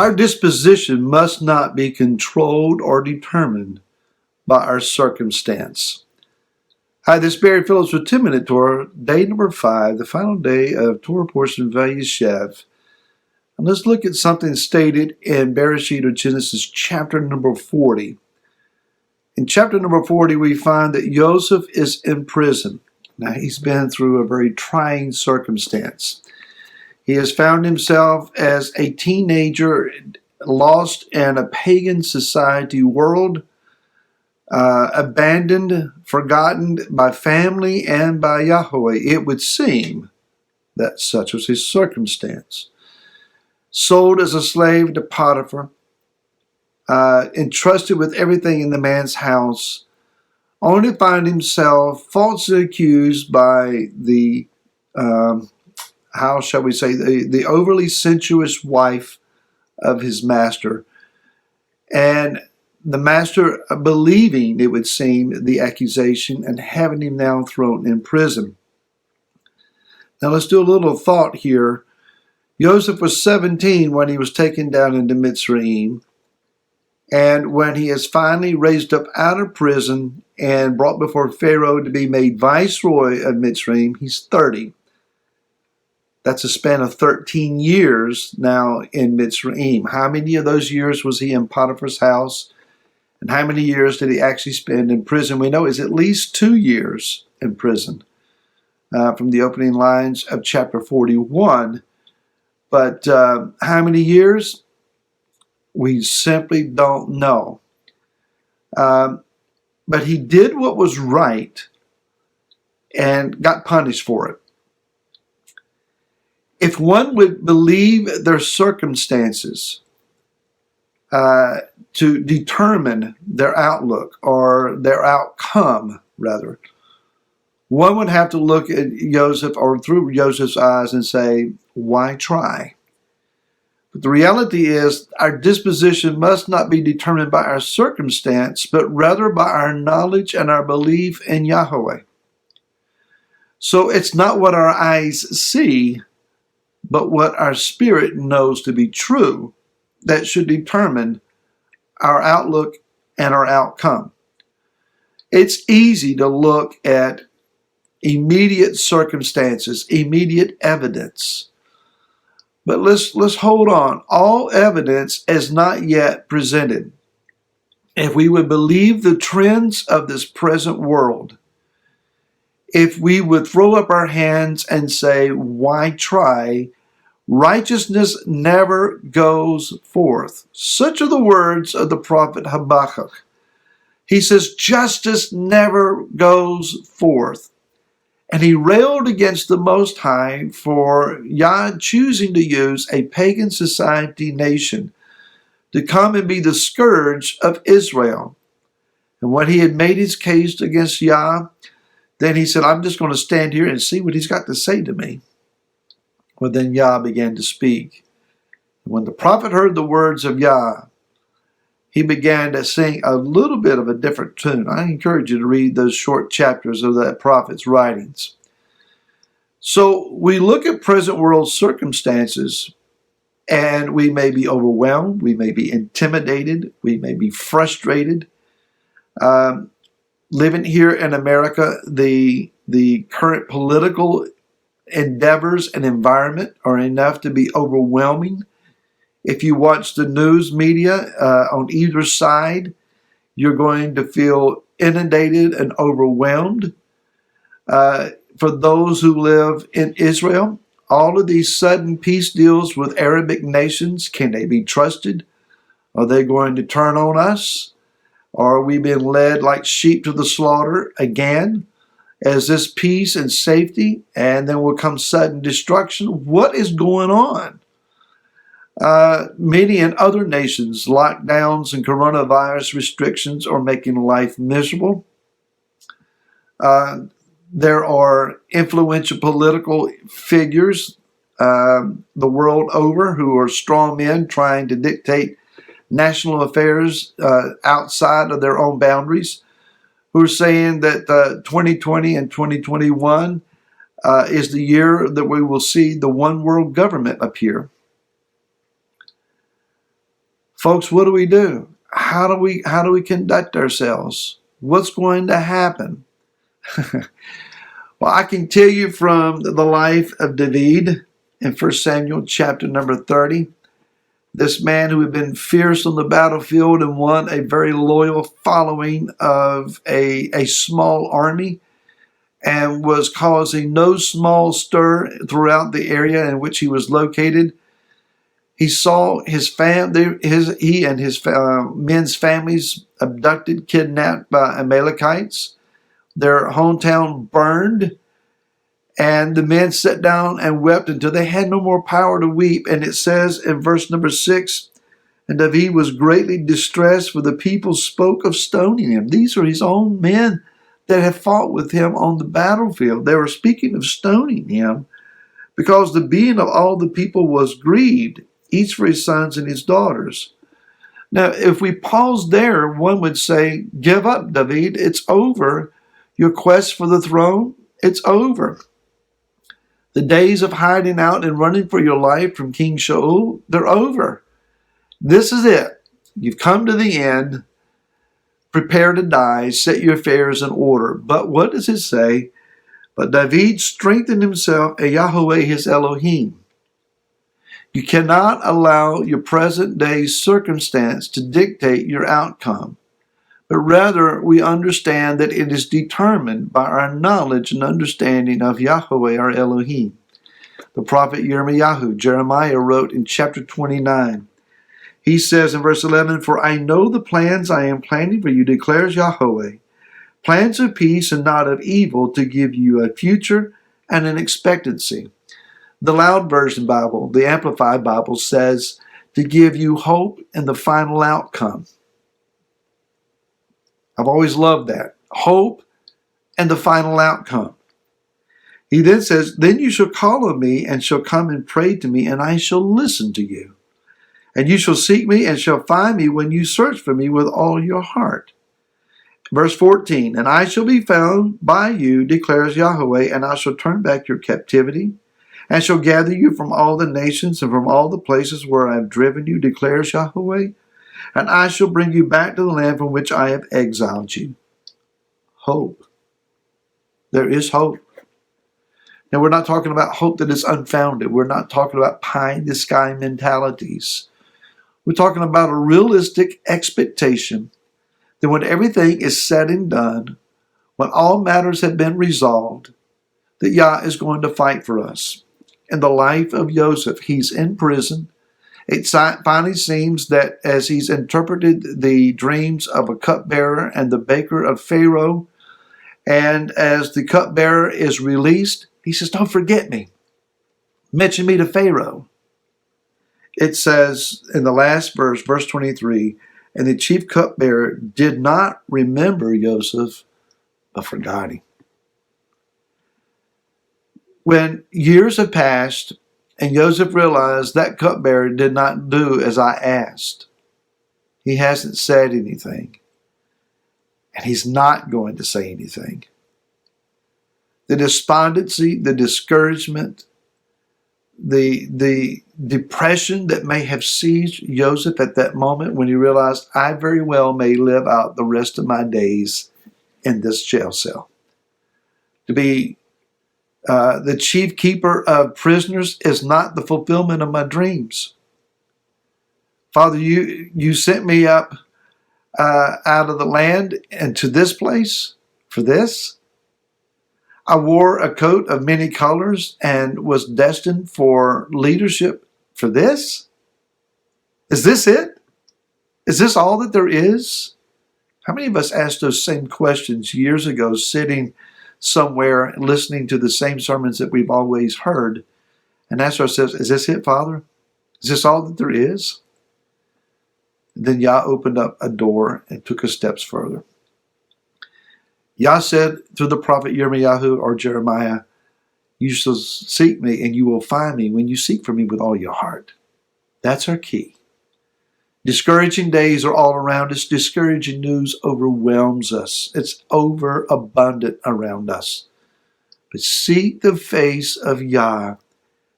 Our disposition must not be controlled or determined by our circumstance. Hi, this is Barry Phillips with 10-Minute Torah, day number 5, the final day of Torah portion Vayeshev. And let's look at something stated in Bereshit or Genesis chapter number 40. In chapter number 40, we find that Joseph is in prison. Now, he's been through a very trying circumstance. He has found himself as a teenager lost in a pagan society world, abandoned, forgotten by family and by Yahweh. It would seem that such was his circumstance. Sold as a slave to Potiphar, entrusted with everything in the man's house, only to find himself falsely accused by the how shall we say, the overly sensuous wife of his master. And the master believing, it would seem, the accusation and having him now thrown in prison. Now let's do a little thought here. Joseph was 17 when he was taken down into Mitzrayim. And when he is finally raised up out of prison and brought before Pharaoh to be made viceroy of Mitzrayim, he's 30. That's a span of 13 years now in Mitzrayim. How many of those years was he in Potiphar's house? And how many years did he actually spend in prison? We know it's at least 2 years in prison from the opening lines of chapter 41. But how many years? We simply don't know. But he did what was right and got punished for it. If one would believe their circumstances to determine their outlook or their outcome, rather, one would have to look at Joseph or through Joseph's eyes and say, why try? But the reality is our disposition must not be determined by our circumstance, but rather by our knowledge and our belief in Yahweh. So it's not what our eyes see, but what our spirit knows to be true that should determine our outlook and our outcome. It's easy to look at immediate circumstances, immediate evidence. But let's hold on. All evidence is not yet presented. If we would believe the trends of this present world, if we would throw up our hands and say, why try? Righteousness never goes forth. Such are the words of the prophet Habakkuk. He says, justice never goes forth. And he railed against the Most High for Yah choosing to use a pagan society nation to come and be the scourge of Israel. And when he had made his case against Yah, then he said, I'm just going to stand here and see what he's got to say to me. Well, then Yah began to speak. When the prophet heard the words of Yah, he began to sing a little bit of a different tune. I encourage you to read those short chapters of that prophet's writings. So we look at present world circumstances, and we may be overwhelmed, we may be intimidated, we may be frustrated. Living here in America, the current political endeavors and environment are enough to be overwhelming. If you watch the news media on either side, you're going to feel inundated and overwhelmed. For those who live in Israel, all of these sudden peace deals with Arabic nations, can they be trusted? Are they going to turn on us? Are we being led like sheep to the slaughter again? As this peace and safety, and then will come sudden destruction? What is going on? Many in other nations, lockdowns and coronavirus restrictions are making life miserable. There are influential political figures the world over who are strong men trying to dictate national affairs outside of their own boundaries, who are saying that 2020 and 2021 is the year that we will see the one world government appear. Folks, what do? How do we conduct ourselves? What's going to happen? Well, I can tell you from the life of David in 1 Samuel chapter number 30, this man who had been fierce on the battlefield and won a very loyal following of a small army, and was causing no small stir throughout the area in which he was located. He saw his men's families abducted, kidnapped by Amalekites. Their hometown burned, and the men sat down and wept until they had no more power to weep. And it says in verse number 6, and David was greatly distressed, for the people spoke of stoning him. These are his own men that had fought with him on the battlefield. They were speaking of stoning him because the being of all the people was grieved, each for his sons and his daughters. Now, if we pause there, one would say, give up, David. It's over. Your quest for the throne, it's over. The days of hiding out and running for your life from King Shaul, they're over. This is it. You've come to the end. Prepare to die. Set your affairs in order. But what does it say? But David strengthened himself in Yahweh his Elohim. You cannot allow your present day circumstance to dictate your outcome, but rather we understand that it is determined by our knowledge and understanding of Yahweh our Elohim. The prophet Jeremiah wrote in chapter 29. He says in verse 11, for I know the plans I am planning for you, declares Yahweh, plans of peace and not of evil, to give you a future and an expectancy. The Loud Version Bible, the Amplified Bible, says to give you hope in the final outcome. I've always loved that. Hope and the final outcome. He then says, then you shall call on me and shall come and pray to me, and I shall listen to you. And you shall seek me and shall find me when you search for me with all your heart. Verse 14, and I shall be found by you, declares Yahweh, and I shall turn back your captivity, and shall gather you from all the nations and from all the places where I have driven you, declares Yahweh, and I shall bring you back to the land from which I have exiled you. Hope. There is hope. Now, we're not talking about hope that is unfounded. We're not talking about pie-in-the-sky mentalities. We're talking about a realistic expectation that when everything is said and done, when all matters have been resolved, that Yah is going to fight for us. In the life of Joseph, he's in prison. It finally seems that as he's interpreted the dreams of a cupbearer and the baker of Pharaoh, and as the cupbearer is released, he says, don't forget me. Mention me to Pharaoh. It says in the last verse, verse 23, and the chief cupbearer did not remember Joseph, but forgot him. When years have passed and Joseph realized that cupbearer did not do as I asked, he hasn't said anything, and he's not going to say anything. The despondency, the discouragement, the depression that may have seized Joseph at that moment when he realized, I very well may live out the rest of my days in this jail cell. To be the chief keeper of prisoners is not the fulfillment of my dreams. Father, you sent me up out of the land and to this place for this. I wore a coat of many colors and was destined for leadership for this? Is this it? Is this all that there is? How many of us asked those same questions years ago, sitting somewhere listening to the same sermons that we've always heard, and asked ourselves, is this it, Father? Is this all that there is? Then Yah opened up a door and took us steps further. Yah said through the prophet Jeremiah, you shall seek me and you will find me when you seek for me with all your heart. That's our key. Discouraging days are all around us. Discouraging news overwhelms us. It's overabundant around us. But seek the face of Yah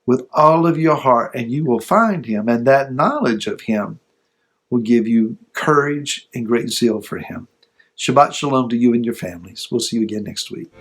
with all of your heart and you will find him, and that knowledge of him will give you courage and great zeal for Him. Shabbat Shalom to you and your families. We'll see you again next week.